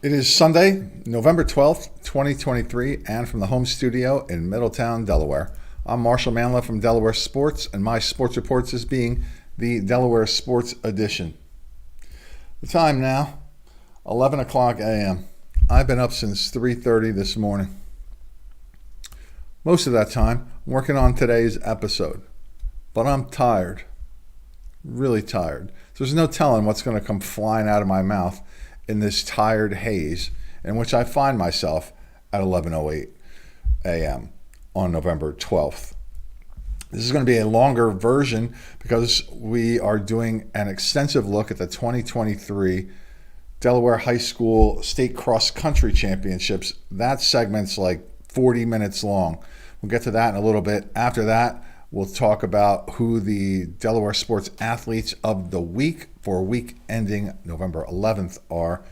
It is Sunday, November 12th, 2023, and from the home studio in Middletown, Delaware. I'm Marshal Manlove from Delaware Sports, and my sports reports is being the Delaware Sports Edition. The time now, 11 o'clock a.m. I've been up since 3:30 this morning. Most of that time, I'm working on today's episode, but I'm tired, really tired. So there's no telling what's going to come flying out of my mouth in this tired haze in which I find myself at 11:08 a.m. on November 12th. This is going to be a longer version because we are doing an extensive look at the 2023 Delaware High School State Cross Country Championships. That segment's like 40 minutes long. We'll get to that in a little bit. After that, we'll talk about who the Delaware Sports Athletes of the Week for week ending November 11th are.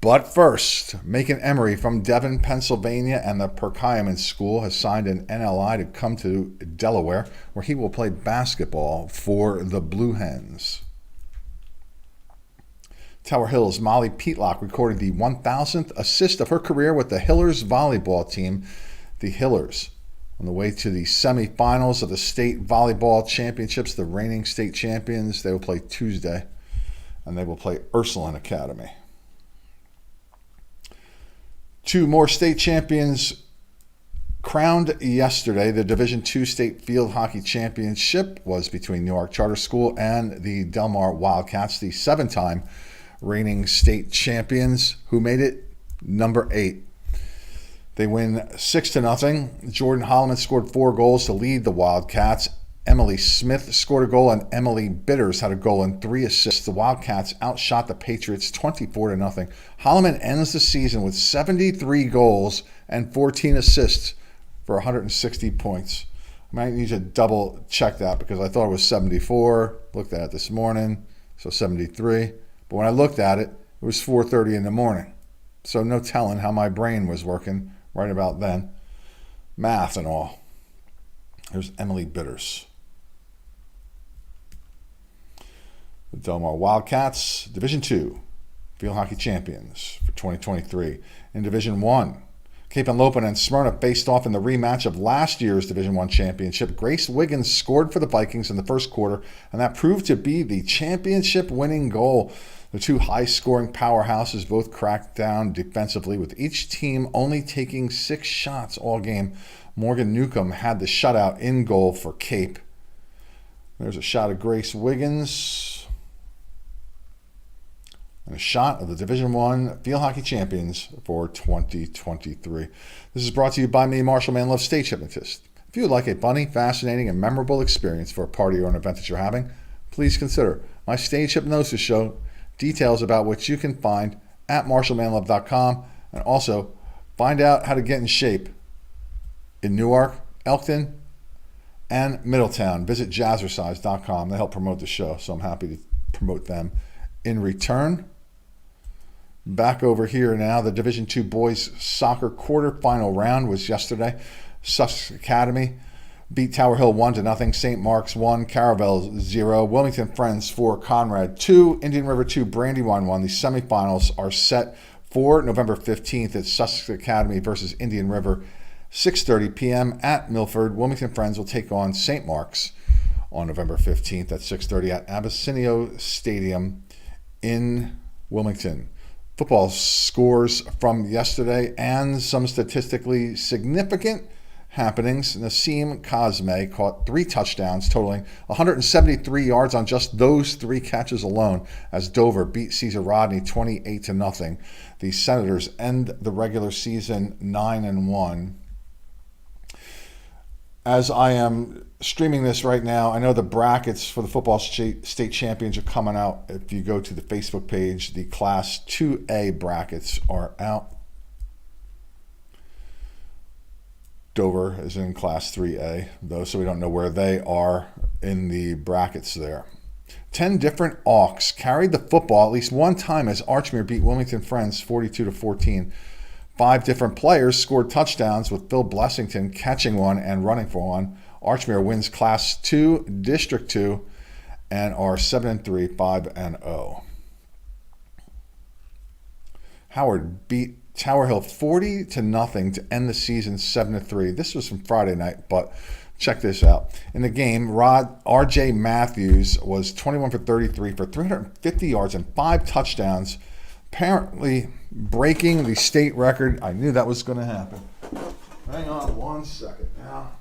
But first, Macon Emery from Devon, Pennsylvania, and the Perkiomen School has signed an NLI to come to Delaware, where he will play basketball for the Blue Hens. Tower Hill's Molly Peatlock recorded the 1,000th assist of her career with the Hillers volleyball team. The Hillers on the way to the semifinals of the state volleyball championships, the reigning state champions. They will play Tuesday, and they will play Ursuline Academy. Two more state champions crowned yesterday. The Division II State Field Hockey Championship was between Newark Charter School and the Delmar Wildcats, the seven-time reigning state champions who made it number 8. They win 6-0. Jordan Holloman scored 4 goals to lead the Wildcats. Emily Smith scored a goal, and Emily Bitters had a goal and 3 assists. The Wildcats outshot the Patriots 24-0. Holloman ends the season with 73 goals and 14 assists for 160 points. I might need to double check that because I thought it was 74. Looked at it this morning, so 73. But when I looked at it, it was 4:30 in the morning. So no telling how my brain was working right about then. Math and all. Here's Emily Bitters. The Delmar Wildcats, Division II Field Hockey Champions for 2023. In Division I, Cape Henlopen and Smyrna faced off in the rematch of last year's Division I championship. Grace Wiggins scored for the Vikings in the first quarter, and that proved to be the championship-winning goal. The two high-scoring powerhouses both cracked down defensively, with each team only taking 6 shots all game. Morgan Newcomb had the shutout in goal for Cape. There's a shot of Grace Wiggins. And a shot of the Division I Field Hockey Champions for 2023. This is brought to you by me, Marshal Manlove, stage hypnotist. If you would like a funny, fascinating, and memorable experience for a party or an event that you're having, please consider my stage hypnosis show. Details about which you can find at marshalmanlove.com, and also find out how to get in shape in Newark, Elkton, and Middletown. Visit jazzercise.com. They help promote the show, so I'm happy to promote them in return. Back over here now, the Division II boys soccer quarterfinal round was yesterday. Sussex Academy beat Tower Hill 1-0. St. Mark's 1, Caravel 0, Wilmington Friends 4, Conrad 2, Indian River 2, Brandywine 1. The semifinals are set for November 15th at Sussex Academy versus Indian River, 6:30 p.m. at Milford. Wilmington Friends will take on St. Mark's on November 15th at 6:30 at Abysinio Stadium in Wilmington. Football scores from yesterday and some statistically significant happenings. Nassim Cosme caught 3 touchdowns, totaling 173 yards on just those 3 catches alone, as Dover beat Cesar Rodney 28-0. The Senators end the regular season 9-1. As I am streaming this right now, I know the brackets for the football state champions are coming out. If you go to the Facebook page, the Class 2A brackets are out. Dover is in Class 3A, though, so we don't know where they are in the brackets there. 10 different Auks carried the football at least one time as Archmere beat Wilmington Friends 42-14. 5 different players scored touchdowns, with Phil Blessington catching one and running for one. Archmere wins Class 2, District 2, and are 7-3, 5-0. Howard beat Tower Hill 40-0 to end the season 7-3. This was from Friday night, but check this out. In the game, R.J. Matthews was 21 for 33 for 350 yards and 5 touchdowns, apparently breaking the state record. I knew that was going to happen. Hang on one second now.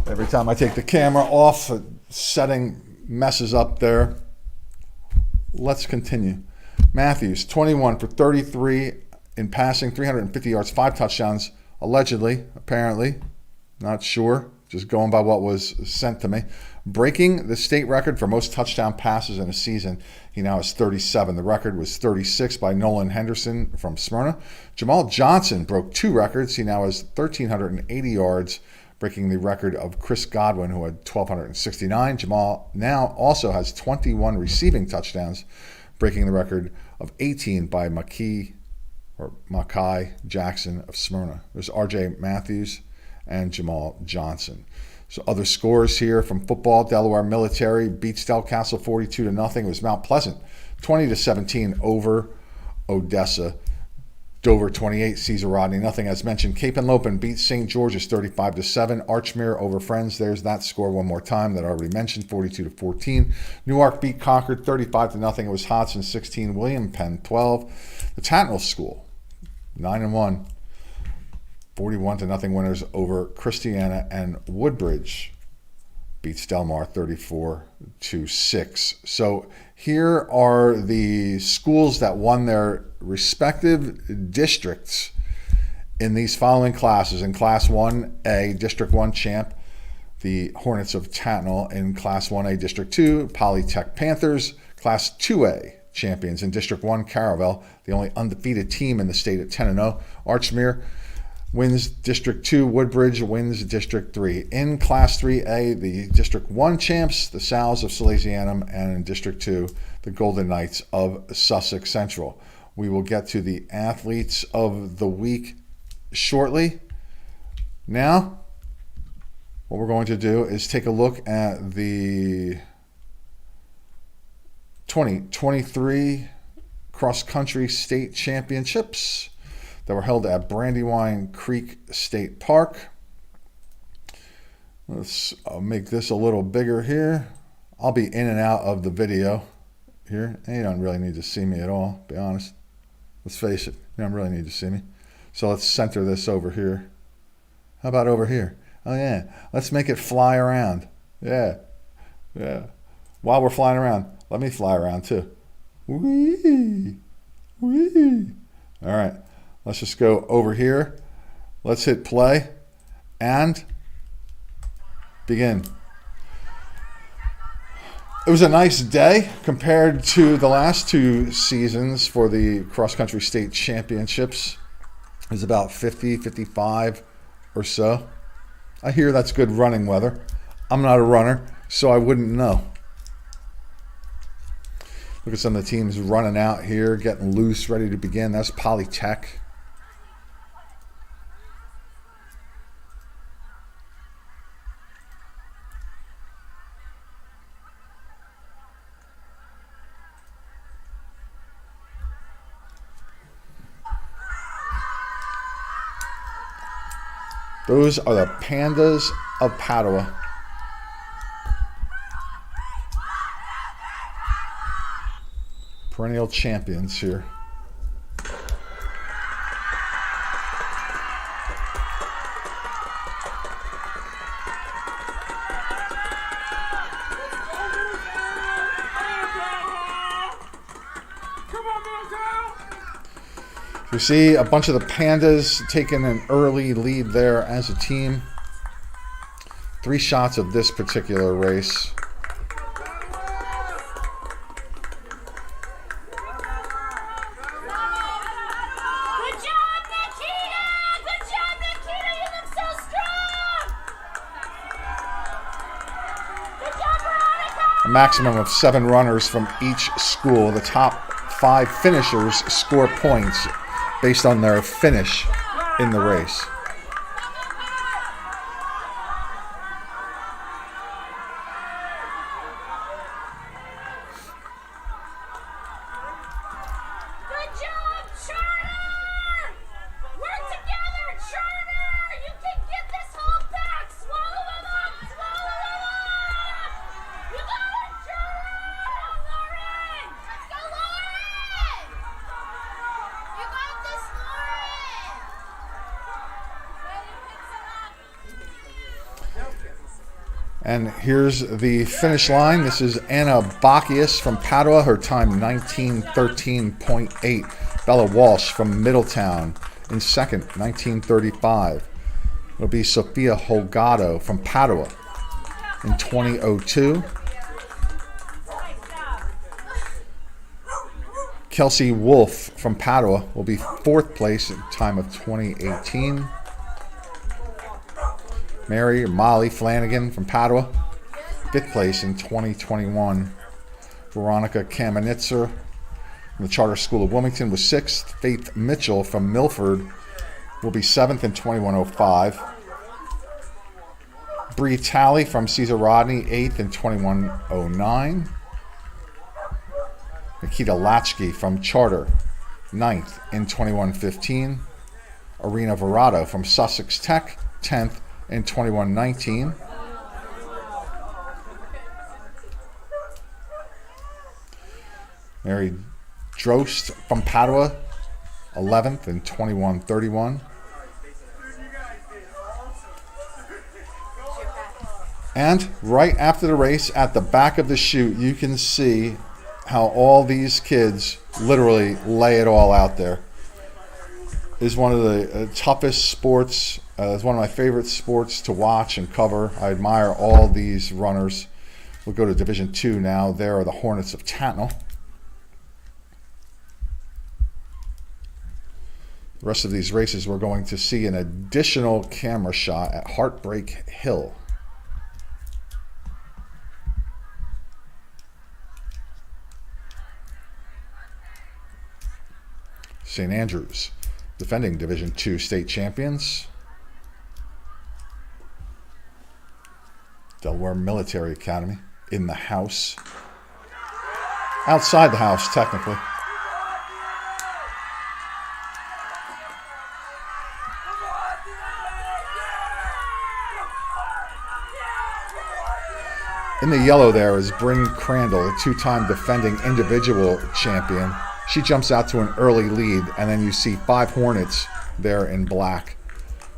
Every time I take the camera off, the setting messes up there. Let's continue. Matthews, 21 for 33 in passing, 350 yards, 5 touchdowns, allegedly, apparently, not sure, just going by what was sent to me, breaking the state record for most touchdown passes in a season. He now has 37. The record was 36 by Nolan Henderson from Smyrna. Jamal Johnson broke 2 records. He now has 1,380 yards, breaking the record of Chris Godwin, who had 1,269. Jamal now also has 21 receiving touchdowns, breaking the record of 18 by Makai Jackson of Smyrna. There's R.J. Matthews and Jamal Johnson. So other scores here from football. Delaware Military beats Delcastle 42-0. It was Mount Pleasant 20-17 over Odessa. Dover 28, Caesar Rodney, nothing as mentioned. Cape and Lopin beat St. George's 35-7. Archmere over Friends. There's that score one more time that I already mentioned, 42-14. Newark beat Concord 35-0. It was Hodson 16, William Penn 12. The Tattnall School 9-1, 41-0 winners over Christiana, and Woodbridge beats Delmar 34-6. So here are the schools that won their respective districts in these following classes. In Class 1A, District 1 champ, the Hornets of Tattnall. In Class 1A, District 2, Polytech Panthers. Class 2A champions in District 1, Caravel, the only undefeated team in the state at 10-0. Archmere wins District 2. Woodbridge wins District 3. In Class 3A, the District 1 champs, the Sal's of Salesianum, and in District 2, the Golden Knights of Sussex Central. We will get to the athletes of the week shortly. Now, what we're going to do is take a look at the 2023 cross-country state championships that were held at Brandywine Creek State Park. I'll make this a little bigger here. I'll be in and out of the video here. And you don't really need to see me at all, to be honest. Let's face it, you don't really need to see me. So let's center this over here. How about over here? Oh yeah, let's make it fly around. Yeah. While we're flying around, let me fly around too. Whee! All right. Let's just go over here. Let's hit play and begin. It was a nice day compared to the last 2 seasons for the cross-country state championships. It was about 50, 55 or so. I hear that's good running weather. I'm not a runner, so I wouldn't know. Look at some of the teams running out here, getting loose, ready to begin. That's Polytech. Those are the Pandas of Padua. Perennial champions here. You see a bunch of the Pandas taking an early lead there as a team. 3 shots of this particular race. A maximum of 7 runners from each school. The top 5 finishers score points based on their finish in the race. And here's the finish line. This is Anna Bacchius from Padua. Her time 19:13.8. Bella Walsh from Middletown in second, 19:35. It'll be Sophia Holgado from Padua in 20:02. Kelsey Wolf from Padua will be fourth place at time of 2018. Molly Flanagan from Padua, fifth place in 2021. Veronica Kamenitzer from the Charter School of Wilmington was sixth. Faith Mitchell from Milford will be seventh in 21:05. Bree Talley from Cesar Rodney, eighth in 21:09. Nikita Latchkey from Charter, ninth in 21:15. Arena Verado from Sussex Tech, 10th in 21:19. Mary Drost from Padua, 11th in 21:31. And right after the race, at the back of the chute, you can see how all these kids literally lay it all out there. It's one of the toughest sports. It's one of my favorite sports to watch and cover. I admire all these runners. We'll go to Division II now. There are the Hornets of Tatnall. The rest of these races, we're going to see an additional camera shot at Heartbreak Hill. St. Andrews, defending Division II state champions. Delaware Military Academy in the house. Outside the house, technically. In the yellow there is Bryn Crandall, a two-time defending individual champion. She jumps out to an early lead, and then you see 5 Hornets there in black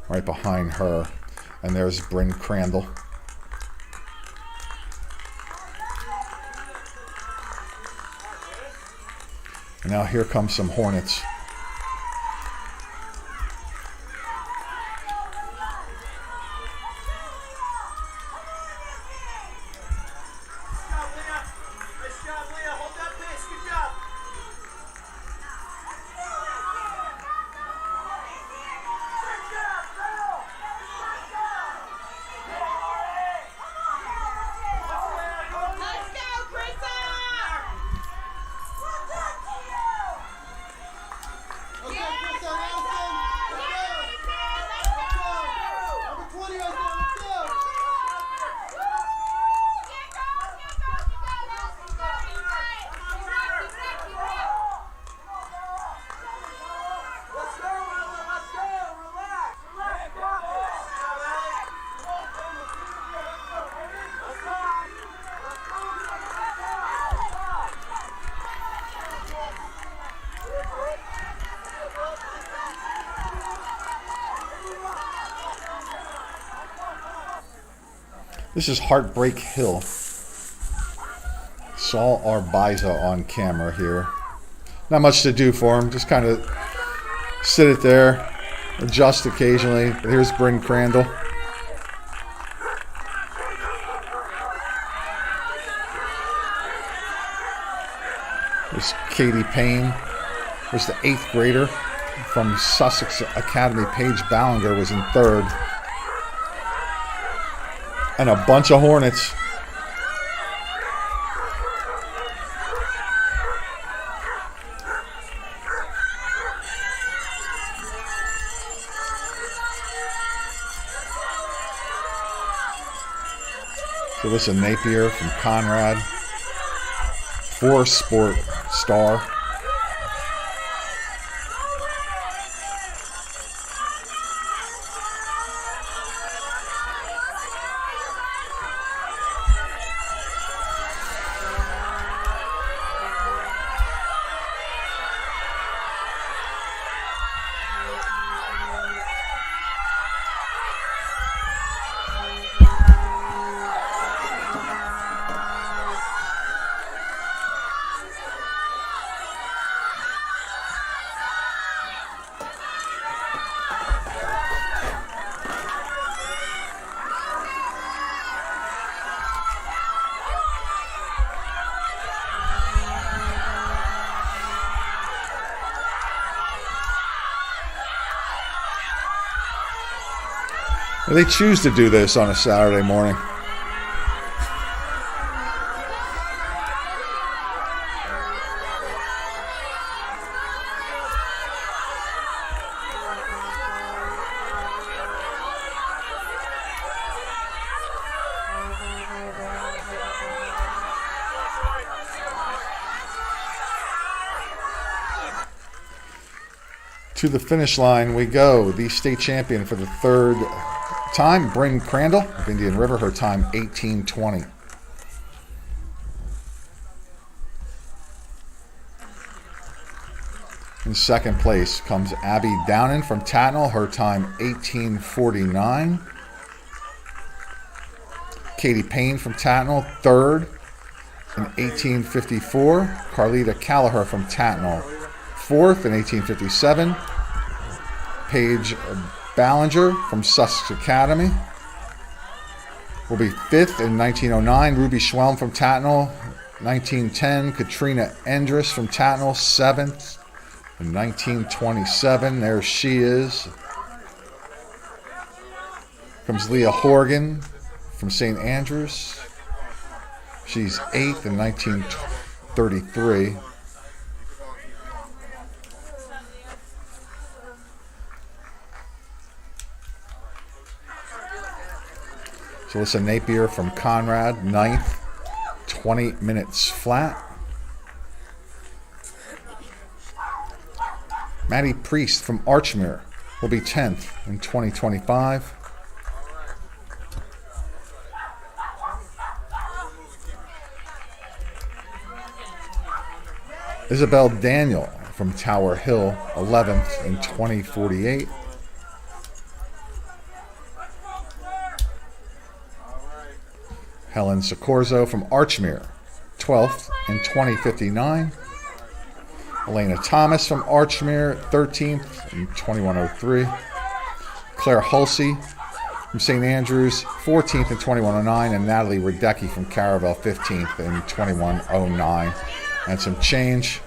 right behind her. And there's Bryn Crandall. And now here comes some Hornets. This is Heartbreak Hill. Saul Arbiza on camera here. Not much to do for him. Just kind of sit it there, adjust occasionally. Here's Bryn Crandall. There's Katie Payne. There's the 8th grader from Sussex Academy. Paige Ballinger was in 3rd. And a bunch of Hornets. So this is Napier from Conrad. 4-sport star. They choose to do this on a Saturday morning. To the finish line we go. The state champion for the third time, Bryn Crandall of Indian River, her time 18:20. In second place comes Abby Downen from Tatnall, her time 18:49. Katie Payne from Tatnall, third in 18:54. Carlita Callagher from Tatnall, fourth in 18:57. Paige Ballinger from Sussex Academy will be fifth in 1909. Ruby Schwelm from Tatnall, 1910. Katrina Endress from Tatnall, seventh in 1927. There she is. Comes Leah Horgan from St. Andrews. She's eighth in 1933. Alyssa Napier from Conrad, ninth, 20 minutes flat. Maddie Priest from Archmere will be 10th in 2025. Isabel Daniel from Tower Hill, 11th in 2048. Helen Scorzo from Archmere, 12th in 2059. Elena Thomas from Archmere, 13th in 2103. Claire Hulsey from St. Andrews, 14th in 2109. And Natalie Radecki from Caravel, 15th in 2109. And some change.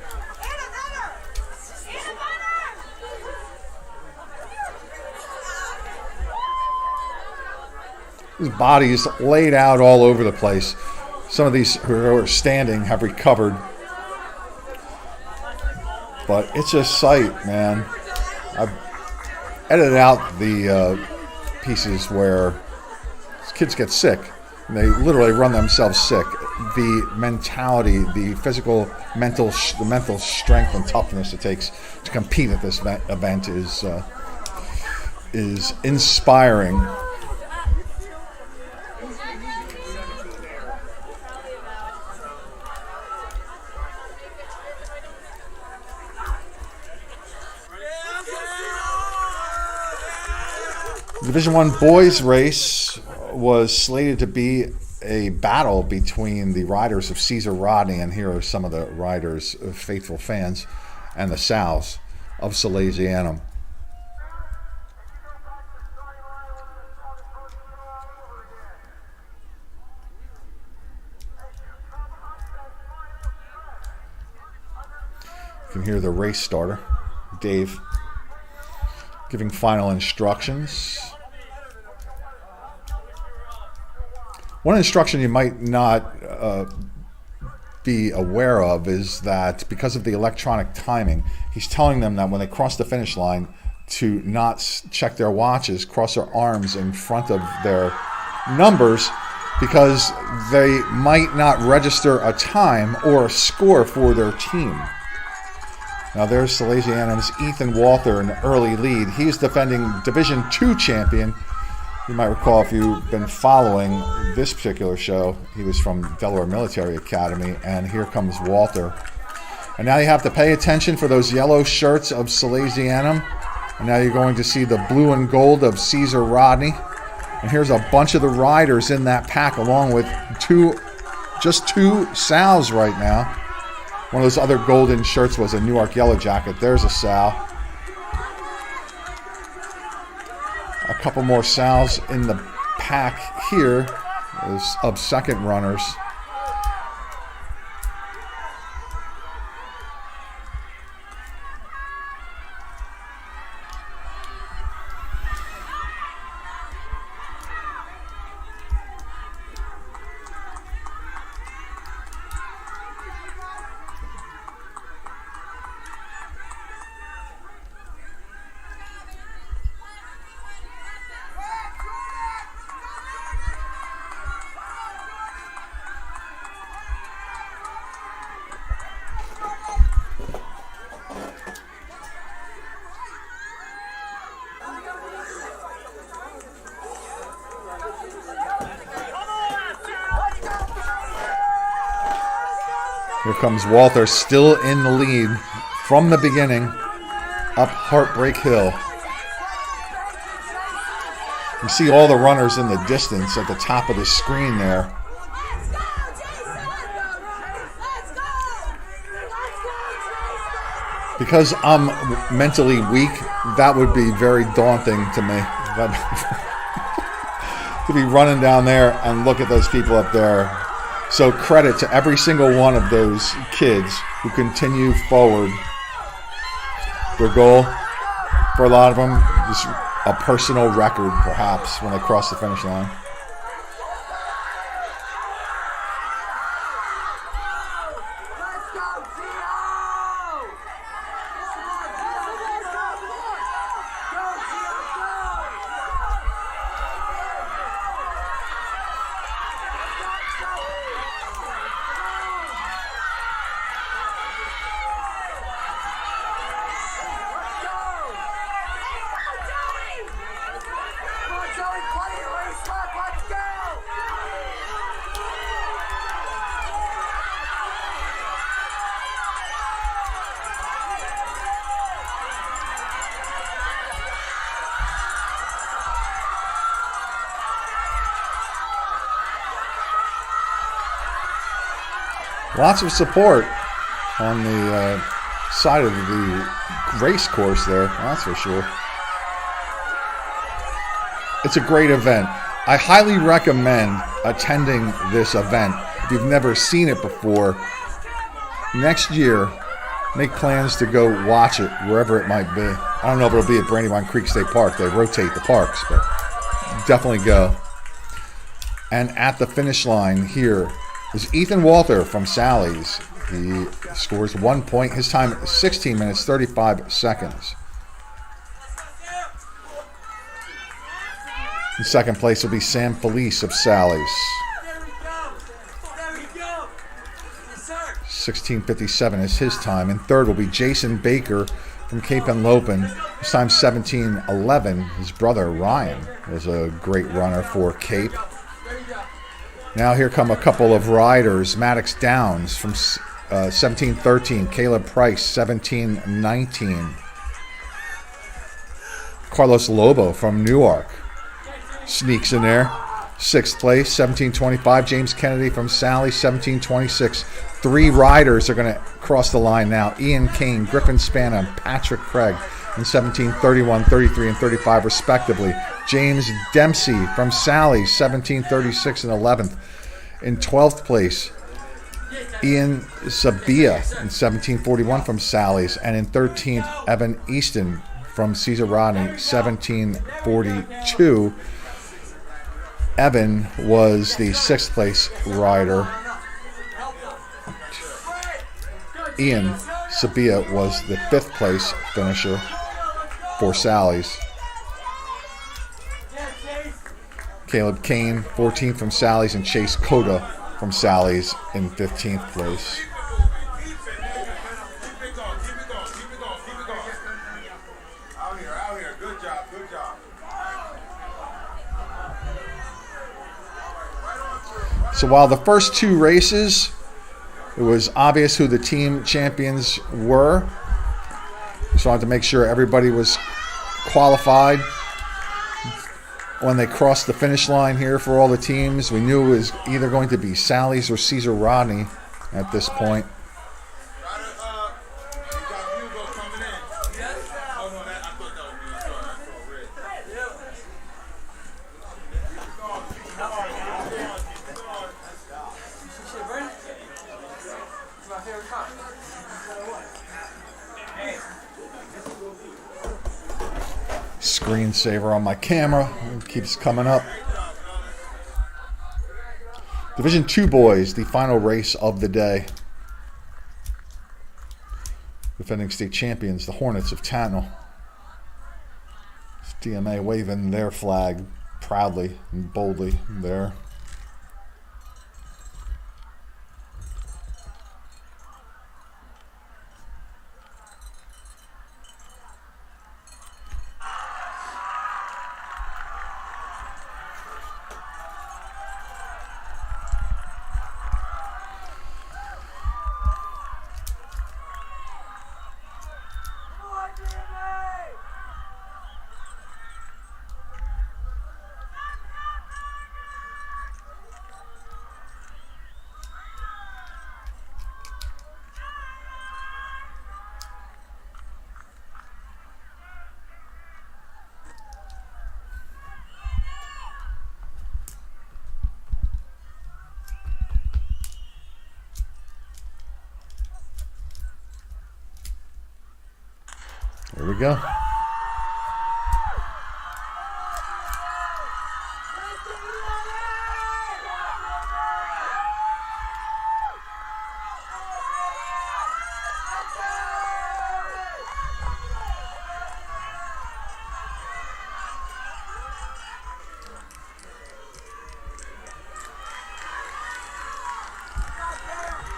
His body's laid out all over the place. Some of these who are standing have recovered. But it's a sight, man. I've edited out the pieces where kids get sick. And they literally run themselves sick. The mentality, the physical, the mental strength and toughness it takes to compete at this event is inspiring. The Division I boys race was slated to be a battle between the riders of Caesar Rodney, and here are some of the riders, faithful fans, and the Sows of Salesianum. You can hear the race starter, Dave, giving final instructions. One instruction you might not be aware of is that because of the electronic timing, he's telling them that when they cross the finish line to not check their watches, cross their arms in front of their numbers, because they might not register a time or a score for their team. Now there's Salesianum's Ethan Walther in the early lead. He's defending Division II champion. You might recall if you've been following this particular show, he was from Delaware Military Academy, and here comes Walter. And now you have to pay attention for those yellow shirts of Salesianum. And now you're going to see the blue and gold of Caesar Rodney. And here's a bunch of the riders in that pack, along with just two Sows right now. One of those other golden shirts was a Newark Yellow Jacket. There's a Sow. A couple more Sows in the pack here of second runners. Here comes Walter, still in the lead from the beginning, up Heartbreak Hill. You see all the runners in the distance at the top of the screen there. Because I'm mentally weak, that would be very daunting to me. To be running down there and look at those people up there. So credit to every single one of those kids who continue forward. Their goal, for a lot of them, is a personal record, perhaps, when they cross the finish line. Lots of support on the side of the race course there, that's for sure. It's a great event. I highly recommend attending this event. If you've never seen it before, next year, make plans to go watch it wherever it might be. I don't know if it'll be at Brandywine Creek State Park. They rotate the parks, but definitely go. And at the finish line here is Ethan Walter from Sally's. He scores 1 point. His time is 16 minutes, 35 seconds. In second place will be Sam Felice of Sally's. 16:57 is his time. And third will be Jason Baker from Cape and Lopin. His time 17:11. His brother Ryan was a great runner for Cape. Now here come a couple of riders. Maddox Downs from 17:13. Caleb Price, 17:19. Carlos Lobo from Newark sneaks in there. Sixth place, 17:25. James Kennedy from Sally, 17:26. Three riders are going to cross the line now. Ian Kane, Griffin Spana, and Patrick Craig in 17:31, 33, and 35 respectively. James Dempsey from Sally, 17:36 and 11th. In 12th place, Ian Sabia in 17:41 from Sally's. And in 13th, Evan Easton from Cesar Rodney, 17:42. Evan was the sixth place rider. Ian Sabia was the fifth place finisher for Sally's. Caleb Kane, 14th from Sally's, and Chase Cota from Sally's in 15th place. So while the first two races, it was obvious who the team champions were. Just wanted to make sure everybody was qualified when they crossed the finish line here for all the teams. We knew it was either going to be Sally's or Cesar Rodney at this point. Screensaver on my camera. It keeps coming up. Division 2 boys, the final race of the day. Defending state champions, the Hornets of Tatnall. DMA waving their flag proudly and boldly there. Here we go.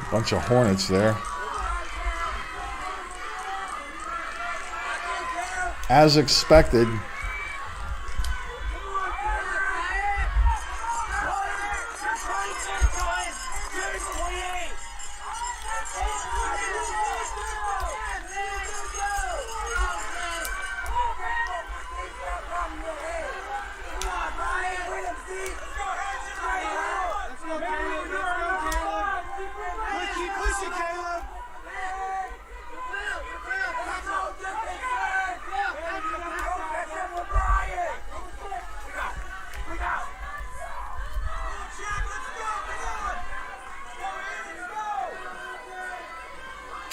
Bunch of Hornets there. As expected,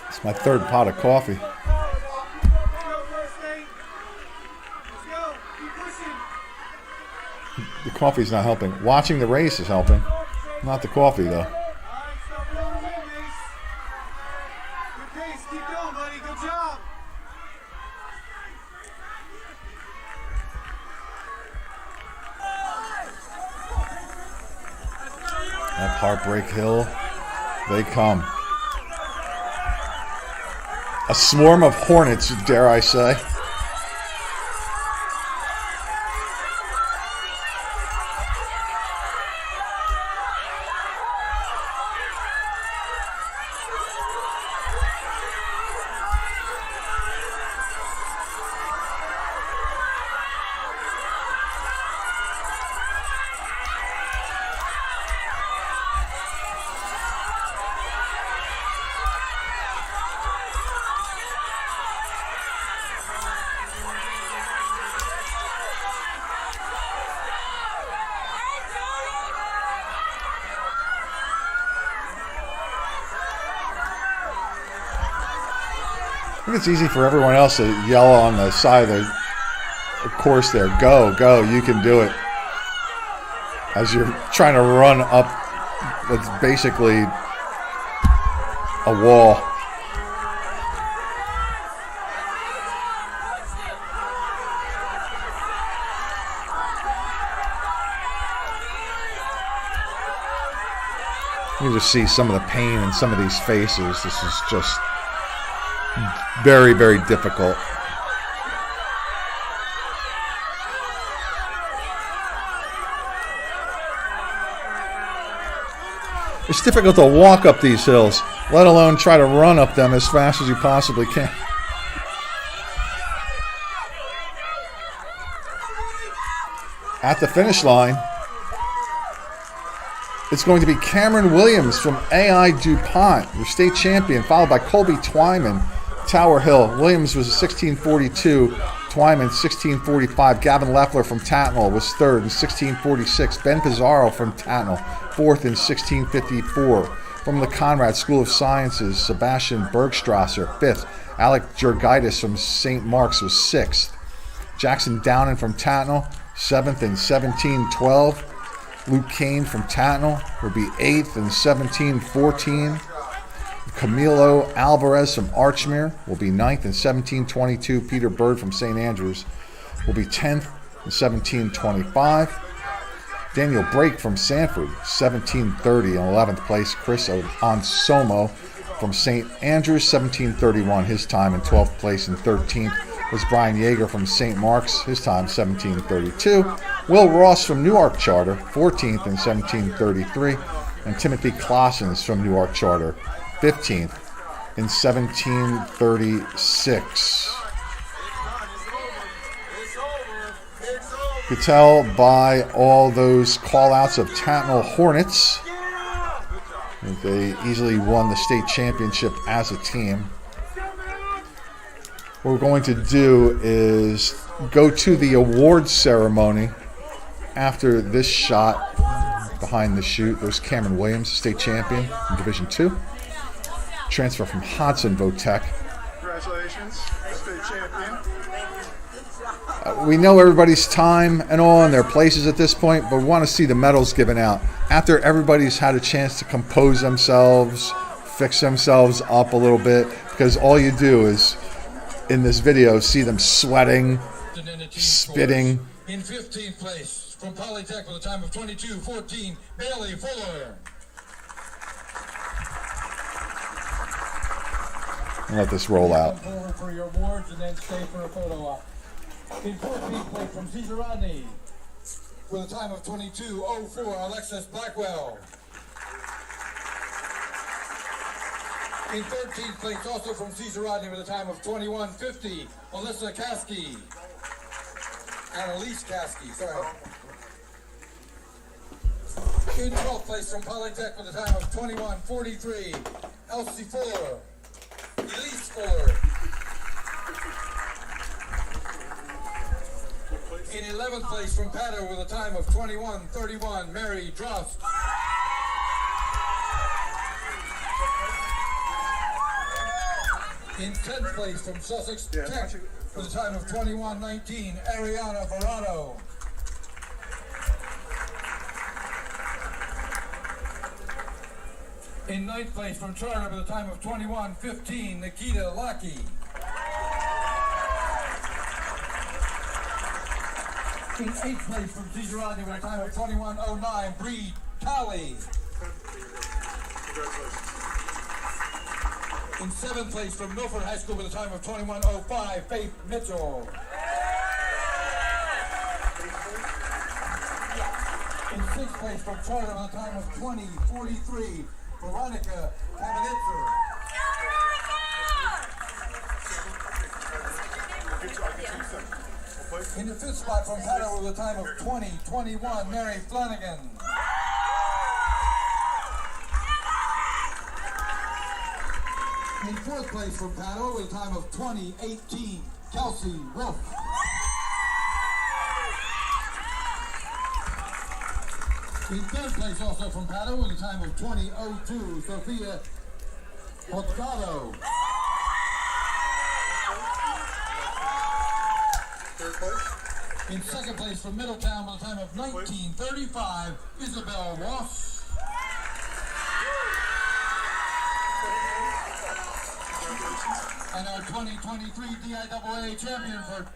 it's my third pot of coffee. The coffee's not helping. Watching the race is helping. Not the coffee, though. Up Heartbreak Hill, they come. A swarm of Hornets, dare I say. I think it's easy for everyone else to yell on the side of the course there, go, go, you can do it. As you're trying to run up what's basically a wall. You can just see some of the pain in some of these faces. This is just very, very difficult. It's difficult to walk up these hills, let alone try to run up them as fast as you possibly can. At the finish line, it's going to be Cameron Williams from AI DuPont, your state champion, followed by Colby Twyman, Tower Hill. Williams was 1642, Twyman 1645. Gavin Leffler from Tattnall was third in 1646. Ben Pizarro from Tattnall, fourth in 1654. From the Conrad School of Sciences, Sebastian Bergstrasser, fifth. Alec Jurgitis from St. Mark's was sixth. Jackson Downen from Tattnall, seventh in 1712. Luke Kane from Tattnall will be eighth in 1714. Camilo Alvarez from Archmere will be ninth in 1722. Peter Bird from St. Andrews will be 10th in 1725. Daniel Brake from Sanford, 1730 in 11th place. Chris Onsomo from St. Andrews, 1731. His time in 12th place, and 13th was Brian Yeager from St. Mark's. His time, 1732. Will Ross from Newark Charter, 14th in 1733. And Timothy Claessens from Newark Charter, 15th in 1736. You could tell by all those call-outs of Tattnall Hornets that they easily won the state championship as a team. What we're going to do is go to the awards ceremony after this shot behind the chute. There's Cameron Williams, state champion in Division II. Transfer from Hodson Votech. Congratulations, state We know everybody's time and all and their places at this point, but we want to see the medals given out after everybody's had a chance to compose themselves, fix themselves up a little bit, because all you do is, in this video, see them sweating, spitting. In 15th place from Polytech with a time of 22:14, Bailey Fuller. Let this roll out. Come forward for your awards and then stay for a photo op. In 14th place from Cesar Rodney with a time of 22:04, Alexis Blackwell. In 13th place, also from Cesar Rodney with a time of 21:50, Alyssa Caskey. Annalise Caskey, sorry. In 12th place from Polytech with a time of 21:43, Elsie Fuller. Elise Fuller. In 11th place from Pato with a time of 21:31, Mary Drost. In 10th place from Sussex Tech with a time of 21:19, Ariana Verano. In 9th place from Charter with a time of 21:15, Nikita Lackey. In 8th place from Cesar Rodney with a time of 21:09, Bree Talley. In 7th place from Milford High School with a time of 21:05, Faith Mitchell. In 6th place from Charter with a time of 20:43, Veronica Kamenitzer. In the 5th spot from Pato with a time of 20:21, Mary Flanagan. In 4th place from Pato with a time of 20:18, Kelsey Wolf. In 3rd place also from Pato with a time of 20:02, Sophia Hurtado. In 2nd place from Middletown with a time of 19:35, Isabel Ross. And our 2023 DIAA champion for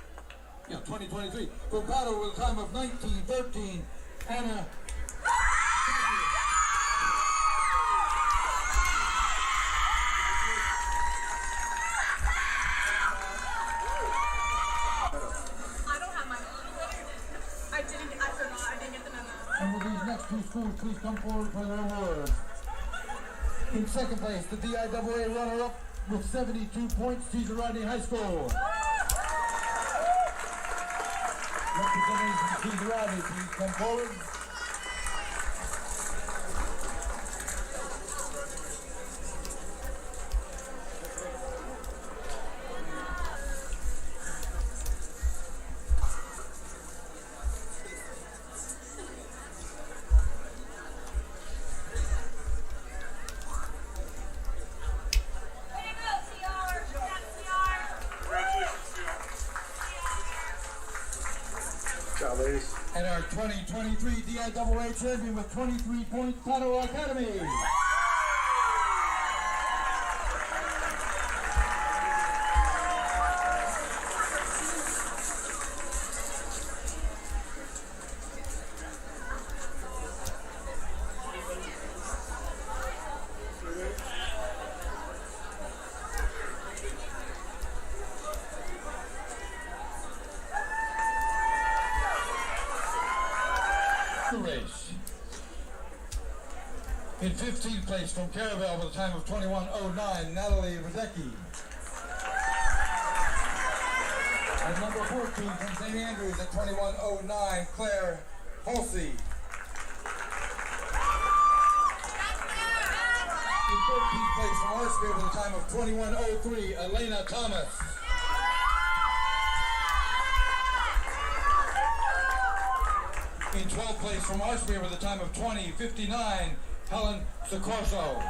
2023 for Pato with a time of 19:13, Anna. And will these next two schools please come forward for their awards? In 2nd place, the DIAA runner-up with 72 points, Cesar Rodney High School. Representatives from Cesar Rodney, please come forward. And our 2023 DIAA champion with 23 points, Pato Academy. Race. In 15th place from Caravel with a time of 21:09, Natalie Radecki. And number 14 from St. Andrews at 21:09, Claire Halsey. In 13th place from Archfield with a time of 21:03, Elena Thomas. In 12th place from Archfield with a time of 20:59, Helen Socorso.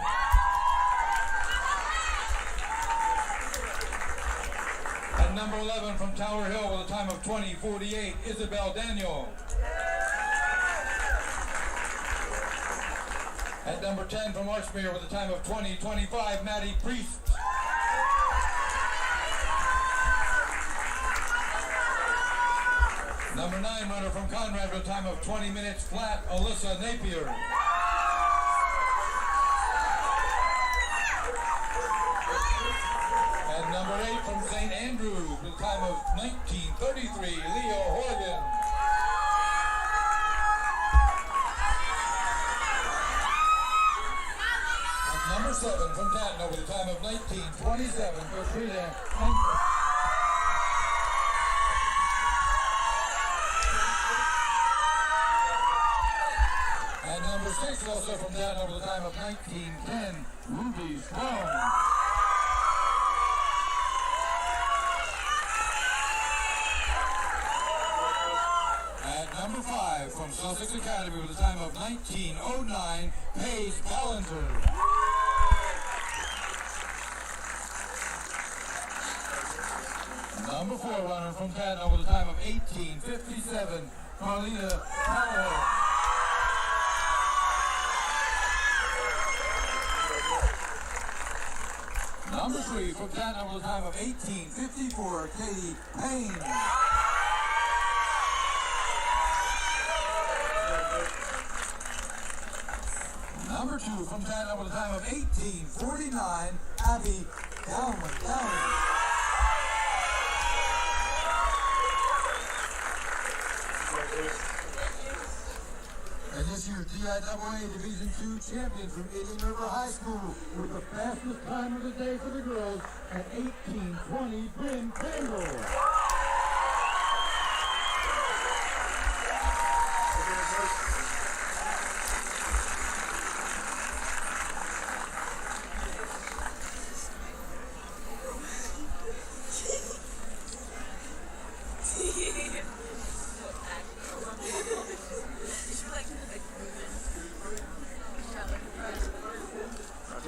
And number 11 from Tower Hill with a time of 20:48, Isabel Daniel. At number 10 from Archmere with a time of 20:25, Maddie Priest. Number 9 runner from Conrad with a time of 20 minutes flat, Alyssa Napier. And number 8 from St. Andrews with a time of 19:33, Leo Horgan. And number 7 from Tatno with a time of 19:27 for Frida. And number 6 also from Tatno with a time of 19:10, Ruby Sloan. Number 5 from Sussex Academy with a time of 19:09, Paige Ballinger. Number 4 runner from Tatno with a time of 18:57, Carlita Powell. Number 3 from Tatno with a time of 18:54, Katie Payne. Number 2 from Tatno with a time of 18:49, Abby Downey. And this year's DIAA Division II champion from Indian River High School with the fastest time of the day for the girls at 18:20, Bryn Campbell.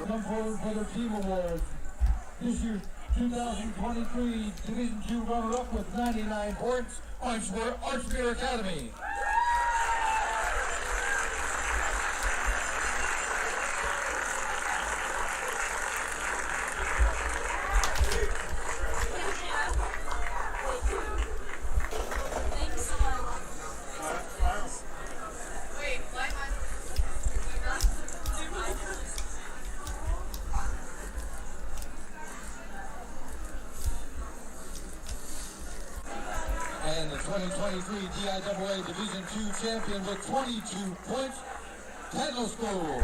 Come forward for their team awards. This year's 2023 Division II runner-up with 99 points, Archmere Academy. And the 2023 DIAA Division II champion with 22 points, Tatno School.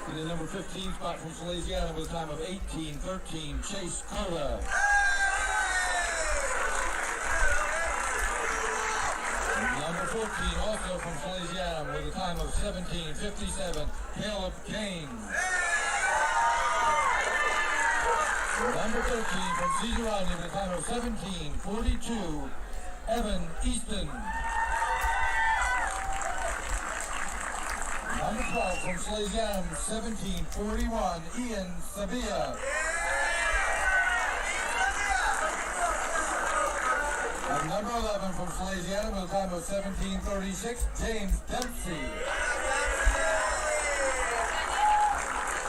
In the number 15 spot from Salesiana with a time of 18:13, Chase Carla. Number 14 also from Salesiana with a time of 17:57, Caleb Kane. Number 13 from Cedar Rodney with a time of 17:42, Evan Easton. Number 12 from Salesiana, 17:41, Ian Sabia. And number 11 from Salesiana with a time of 17:36, James Dempsey.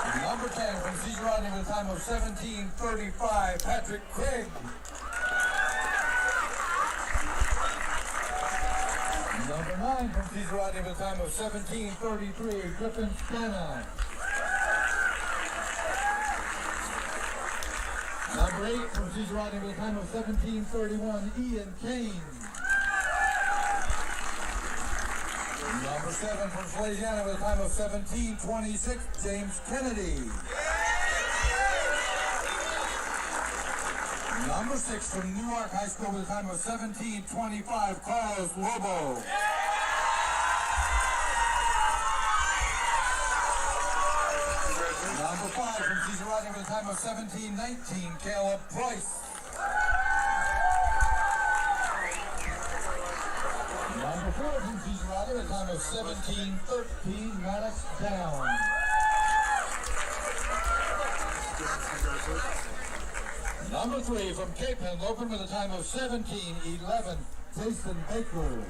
And number 10 from Cedar Rodney with a time of 17:35, Patrick Craig. Number 9 from Cedar Rodney with a time of 17:33, Griffin Stana. Number 8 from Cedar Rodney with a time of 17:31, Ian Kane. Number 7 from Salesiana with a time of 17:26, James Kennedy. Number 6 from Newark High School with a time of 17:25, Carlos Lobo. Number 5 from Cicerati with a time of 17:19, Caleb Price. Number 4 from Cicerati with a time of 17:13, Maddox Down. Number 3 from Cape Henlopen with a time of 17:11, Jason Baker.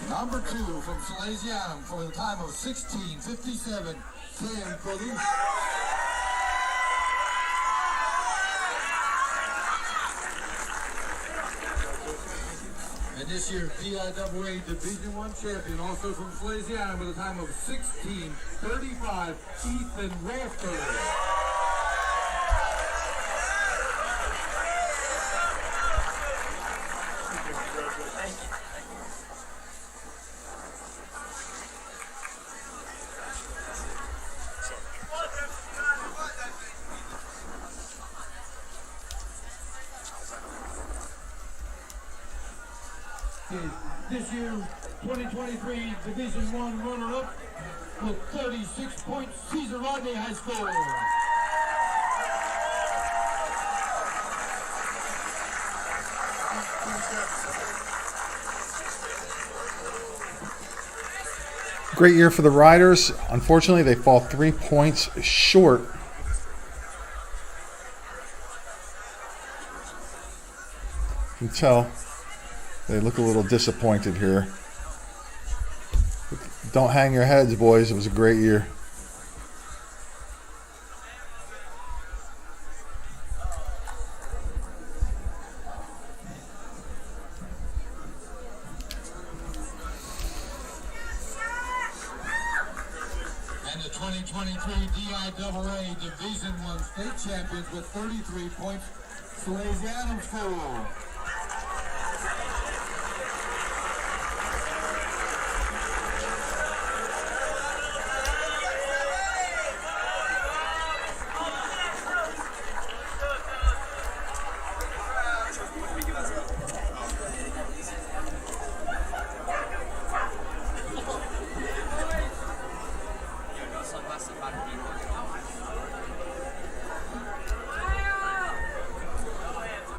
Number 2 from Salesianum with a time of 16:57, Cam Coluche. And this year's DIAA Division I champion, also from Salesianum with a time of 16:35, Ethan Rothberg. This year's 2023 Division I runner-up with 36 points, Cesar Rodney High School. Great year for the Riders. Unfortunately, they fall 3 points short. You can tell they look a little disappointed here. Don't hang your heads, boys. It was a great year. And the 2023 DIAA Division I state champions with 33 points, Salesianum School.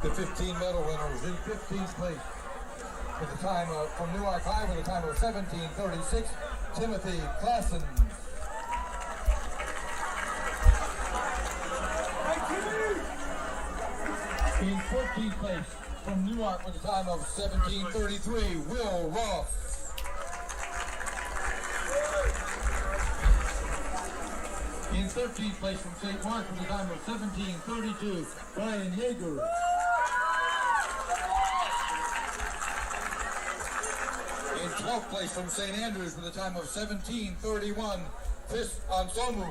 The 15 medal winners in 15th place with a time from Newark High with a time of 17:36, Timothy Klassen. In 14th place from Newark with a time of 17:33, Will Roth. In 13th place from St. Mark with a time of 17:32, Brian Yeager. In 12th place from St. Andrews with a time of 17:31, Chris Ansomu.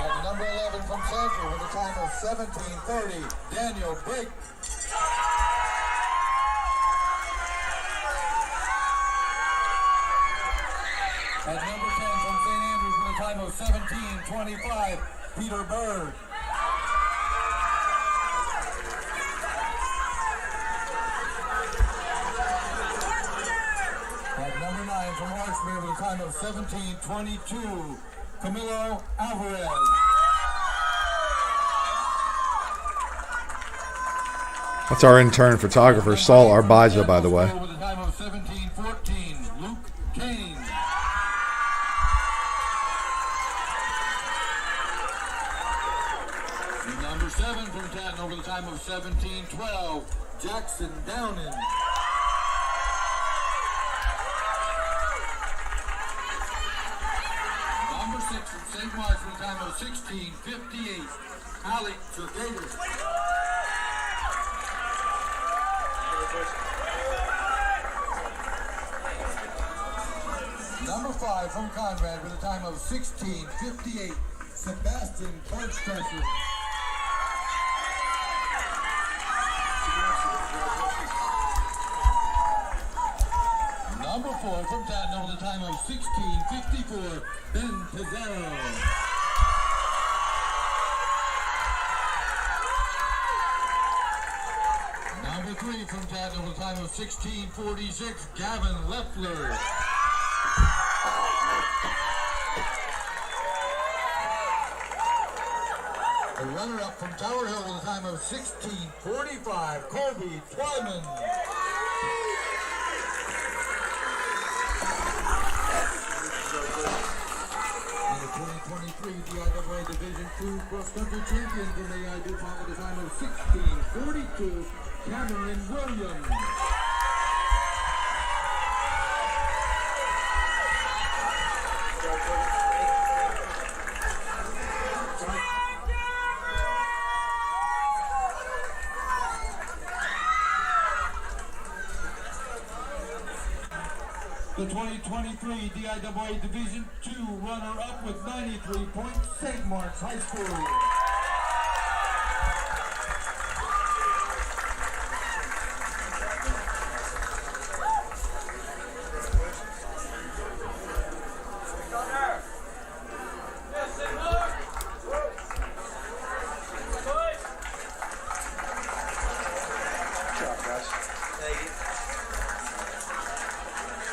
And number 11 from Sanford with a time of 17:30, Daniel Brake. At number 10 from St. Andrews with a time of 17:25, Peter Bird. At number 9 from Larkspur with a time of 17:22, Camilo Alvarez. That's our intern photographer, Saul Arbiza, by the way. With a time of 17:14, Luke Kane. Number 7 from Canton over the time of 17:12, Jackson Downing. Number 6 from St. Mark's with a time of 16:58, Ali Tregator. Number 5 from Conrad with a time of 16:58, Sebastian Kornstresser. from Tatno with a time of 16:54, Ben Pizarro. Number 3 from Tatno with a time of 16:46, Gavin Leffler. The runner-up from Tower Hill with a time of 16:45, Colby Twyman. And the 2023 DIAA Division II Cross Country Champion from AI DuPont with a time of 16:42, Cameron Williams. The 2023 DIAA Division II runner-up with 93 points, St. Mark's High School.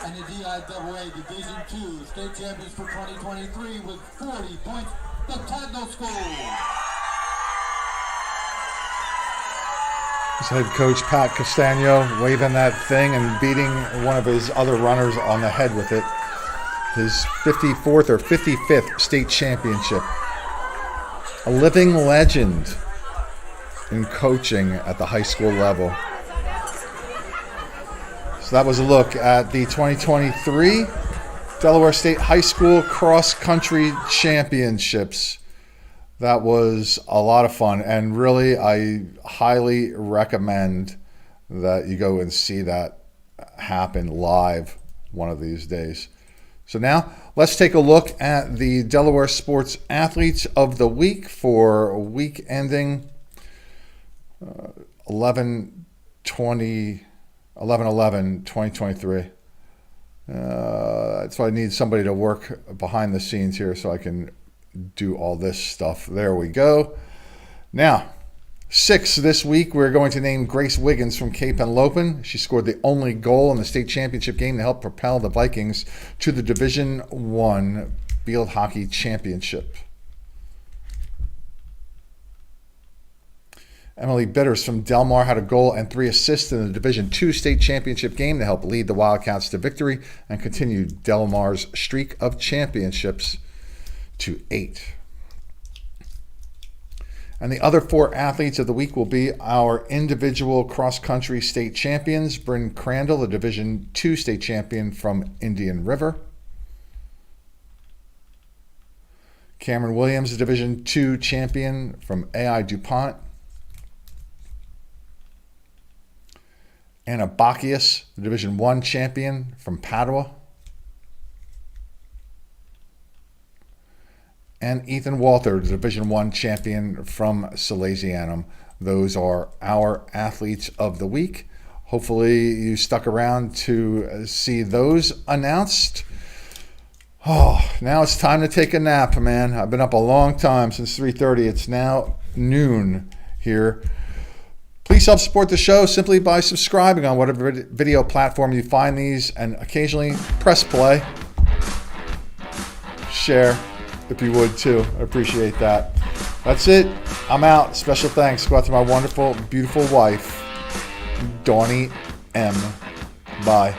And the DIAA Division II State Champions for 2023 with 40 points, the Tatno School. His head coach, Pat Castagno, waving that thing and beating one of his other runners on the head with it. His 54th or 55th state championship. A living legend in coaching at the high school level. So that was a look at the 2023 Delaware State High School Cross Country Championships. That was a lot of fun, and really I highly recommend that you go and see that happen live one of these days. So now let's take a look at the Delaware Sports Athletes of the Week for week ending 11/11/2023. So I need somebody to work behind the scenes here so I can do all this stuff. There we go. Now, 6 this week, we're going to name Grace Wiggins from Cape Henlopen. She scored the only goal in the state championship game to help propel the Vikings to the Division I Field Hockey Championship. Emily Bitters from Delmar had a goal and 3 assists in the Division II State Championship game to help lead the Wildcats to victory and continue Delmar's streak of championships to 8. And the other 4 athletes of the week will be our individual cross-country state champions. Bryn Crandall, the Division II state champion from Indian River. Cameron Williams, the Division II champion from AI DuPont. Anna Bacchius, the Division I champion from Padua. And Ethan Walter, the Division I champion from Salesianum. Those are our athletes of the week. Hopefully you stuck around to see those announced. Oh, now it's time to take a nap, man. I've been up a long time, since 3:30. It's now noon here. Please help support the show simply by subscribing on whatever video platform you find these, and occasionally press play. Share if you would too. I appreciate that. That's it. I'm out. Special thanks go out to my wonderful, beautiful wife, Dawnie M. Bye.